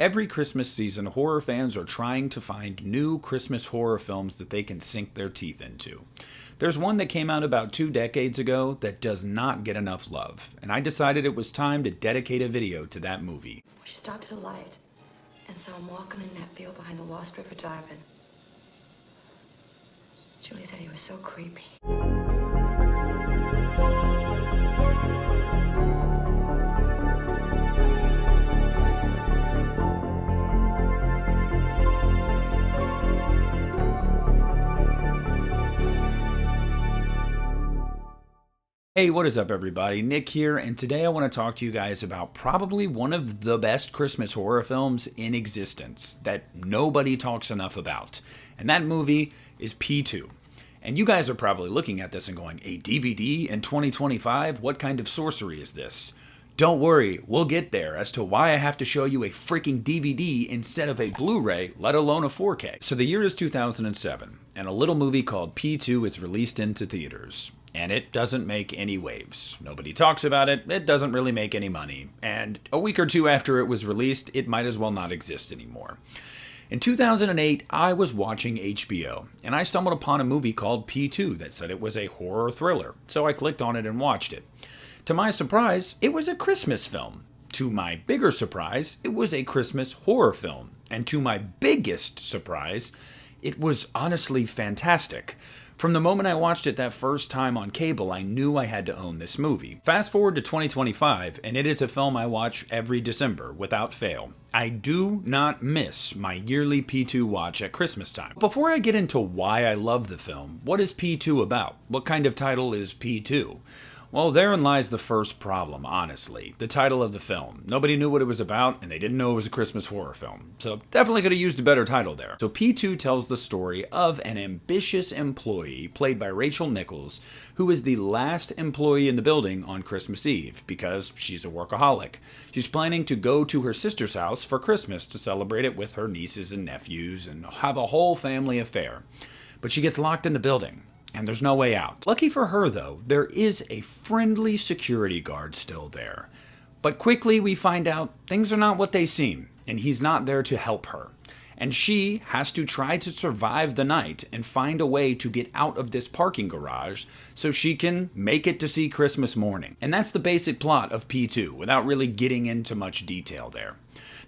Every Christmas season, horror fans are trying to find new Christmas horror films that they can sink their teeth into. There's one that came out about 2 decades ago that does not get enough love, and I decided it was time to dedicate a video to that movie. We stopped at a light and saw him walking in that field behind the Lost River Drive-In. Julie said he was so creepy. Hey, what is up everybody? Nick here, and today I want to talk to you guys about probably one of the best Christmas horror films in existence that nobody talks enough about. And that movie is P2. And you guys are probably looking at this and going, a DVD in 2025? What kind of sorcery is this? Don't worry, we'll get there as to why I have to show you a freaking DVD instead of a Blu-ray, let alone a 4K. So the year is 2007, and a little movie called P2 is released into theaters. And it doesn't make any waves. Nobody talks about it, it doesn't really make any money. And a week or two after it was released, it might as well not exist anymore. In 2008, I was watching HBO, and I stumbled upon a movie called P2 that said it was a horror thriller, so I clicked on it and watched it. To my surprise, it was a Christmas film. To my bigger surprise, it was a Christmas horror film. And to my biggest surprise, it was honestly fantastic. From the moment I watched it that first time on cable, I knew I had to own this movie. Fast forward to 2025, and it is a film I watch every December without fail. I do not miss my yearly P2 watch at Christmas time. Before I get into why I love the film, what is P2 about? What kind of title is P2? Well, therein lies the first problem, honestly. The title of the film. Nobody knew what it was about, and they didn't know it was a Christmas horror film. So definitely could have used a better title there. So P2 tells the story of an ambitious employee, played by Rachel Nichols, who is the last employee in the building on Christmas Eve, because she's a workaholic. She's planning to go to her sister's house for Christmas to celebrate it with her nieces and nephews, and have a whole family affair. But she gets locked in the building. And there's no way out. Lucky for her, though, there is a friendly security guard still there. But quickly we find out things are not what they seem, and he's not there to help her. And she has to try to survive the night and find a way to get out of this parking garage so she can make it to see Christmas morning. And that's the basic plot of P2, without really getting into much detail there.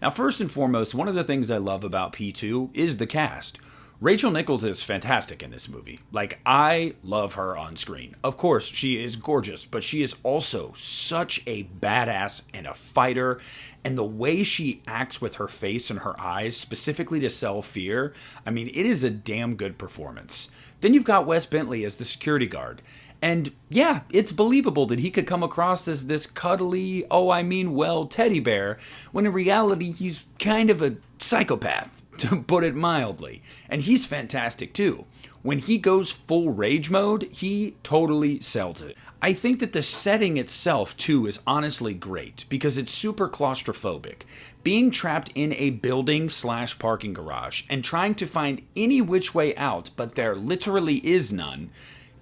Now, first and foremost, one of the things I love about P2 is the cast. Rachel Nichols is fantastic in this movie. Like, I love her on screen. Of course, she is gorgeous, but she is also such a badass and a fighter, and the way she acts with her face and her eyes, specifically to sell fear, I mean, it is a damn good performance. Then you've got Wes Bentley as the security guard. And yeah, it's believable that he could come across as this cuddly, teddy bear, when in reality he's kind of a psychopath, to put it mildly. And he's fantastic too. When he goes full rage mode, he totally sells it. I think that the setting itself too is honestly great because it's super claustrophobic. Being trapped in a building/parking garage and trying to find any which way out, but there literally is none,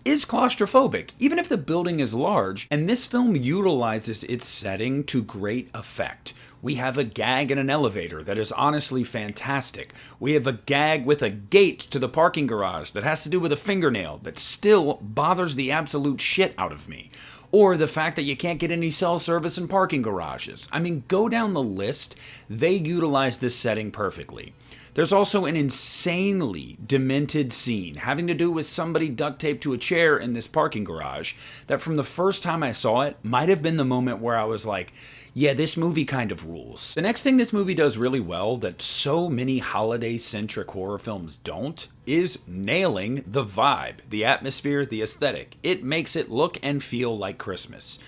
is claustrophobic, even if the building is large, and this film utilizes its setting to great effect. We have a gag in an elevator that is honestly fantastic. We have a gag with a gate to the parking garage that has to do with a fingernail that still bothers the absolute shit out of me. Or the fact that you can't get any cell service in parking garages. I mean, go down the list, they utilize this setting perfectly. There's also an insanely demented scene having to do with somebody duct taped to a chair in this parking garage that from the first time I saw it might have been the moment where I was like, yeah, this movie kind of rules. The next thing this movie does really well that so many holiday-centric horror films don't is nailing the vibe, the atmosphere, the aesthetic. It makes it look and feel like Christmas.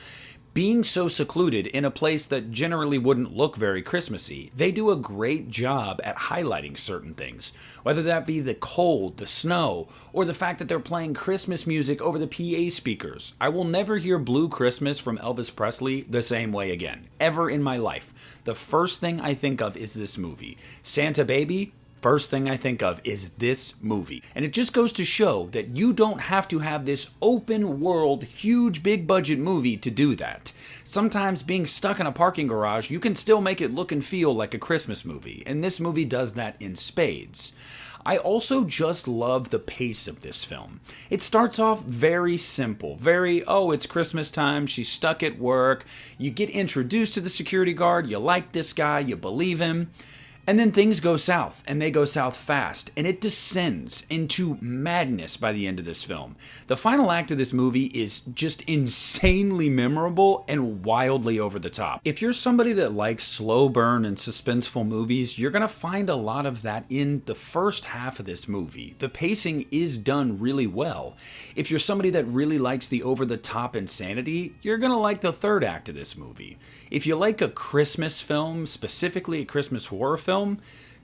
Being so secluded in a place that generally wouldn't look very Christmassy, they do a great job at highlighting certain things, whether that be the cold, the snow, or the fact that they're playing Christmas music over the PA speakers. I will never hear Blue Christmas from Elvis Presley the same way again, ever in my life. The first thing I think of is this movie. Santa Baby, first thing I think of is this movie. And it just goes to show that you don't have to have this open world, huge, big budget movie to do that. Sometimes being stuck in a parking garage, you can still make it look and feel like a Christmas movie, and this movie does that in spades. I also just love the pace of this film. It starts off very simple, it's Christmas time, she's stuck at work, you get introduced to the security guard, you like this guy, you believe him. And then things go south, and they go south fast, and it descends into madness by the end of this film. The final act of this movie is just insanely memorable and wildly over the top. If you're somebody that likes slow burn and suspenseful movies, you're gonna find a lot of that in the first half of this movie. The pacing is done really well. If you're somebody that really likes the over-the-top insanity, you're gonna like the third act of this movie. If you like a Christmas film, specifically a Christmas horror film,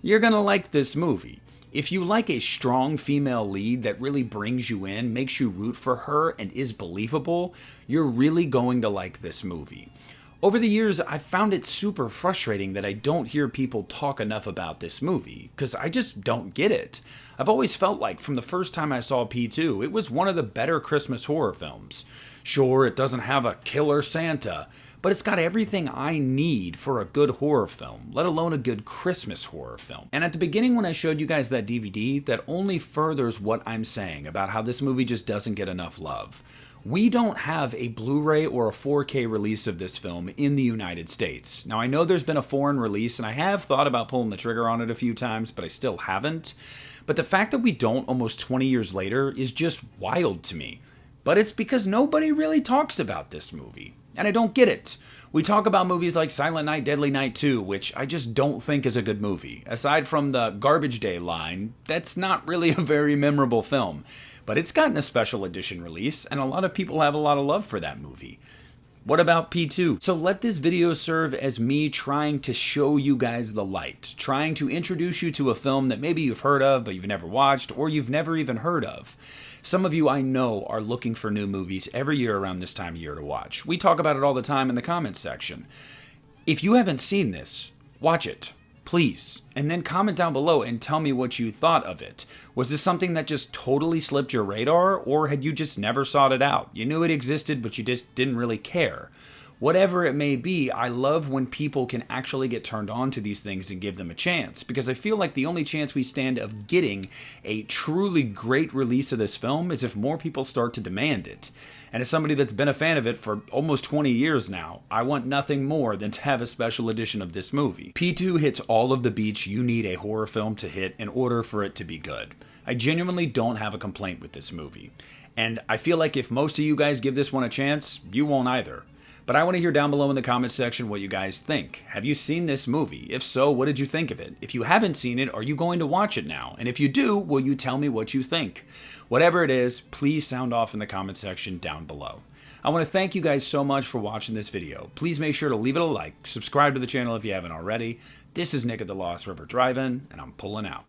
you're gonna like this movie. If you like a strong female lead that really brings you in, makes you root for her, and is believable, you're really going to like this movie. Over the years, I've found it super frustrating that I don't hear people talk enough about this movie, because I just don't get it. I've always felt like from the first time I saw P2, it was one of the better Christmas horror films. Sure, it doesn't have a killer Santa, but it's got everything I need for a good horror film, let alone a good Christmas horror film. And at the beginning when I showed you guys that DVD, that only furthers what I'm saying about how this movie just doesn't get enough love. We don't have a Blu-ray or a 4K release of this film in the United States. Now I know there's been a foreign release, and I have thought about pulling the trigger on it a few times, but I still haven't. But the fact that we don't almost 20 years later is just wild to me. But it's because nobody really talks about this movie. And I don't get it. We talk about movies like Silent Night, Deadly Night 2, which I just don't think is a good movie. Aside from the Garbage Day line, that's not really a very memorable film. But it's gotten a special edition release, and a lot of people have a lot of love for that movie. What about P2? So let this video serve as me trying to show you guys the light, trying to introduce you to a film that maybe you've heard of, but you've never watched, or you've never even heard of. Some of you I know are looking for new movies every year around this time of year to watch. We talk about it all the time in the comments section. If you haven't seen this, watch it, please. And then comment down below and tell me what you thought of it. Was this something that just totally slipped your radar, or had you just never sought it out? You knew it existed, but you just didn't really care. Whatever it may be, I love when people can actually get turned on to these things and give them a chance, because I feel like the only chance we stand of getting a truly great release of this film is if more people start to demand it. And as somebody that's been a fan of it for almost 20 years now, I want nothing more than to have a special edition of this movie. P2 hits all of the beats you need a horror film to hit in order for it to be good. I genuinely don't have a complaint with this movie. And I feel like if most of you guys give this one a chance, you won't either. But I want to hear down below in the comments section what you guys think. Have you seen this movie? If so, what did you think of it? If you haven't seen it, are you going to watch it now? And if you do, will you tell me what you think? Whatever it is, please sound off in the comment section down below. I want to thank you guys so much for watching this video. Please make sure to leave it a like, subscribe to the channel if you haven't already. This is Nick at the Lost River Drive-In, and I'm pulling out.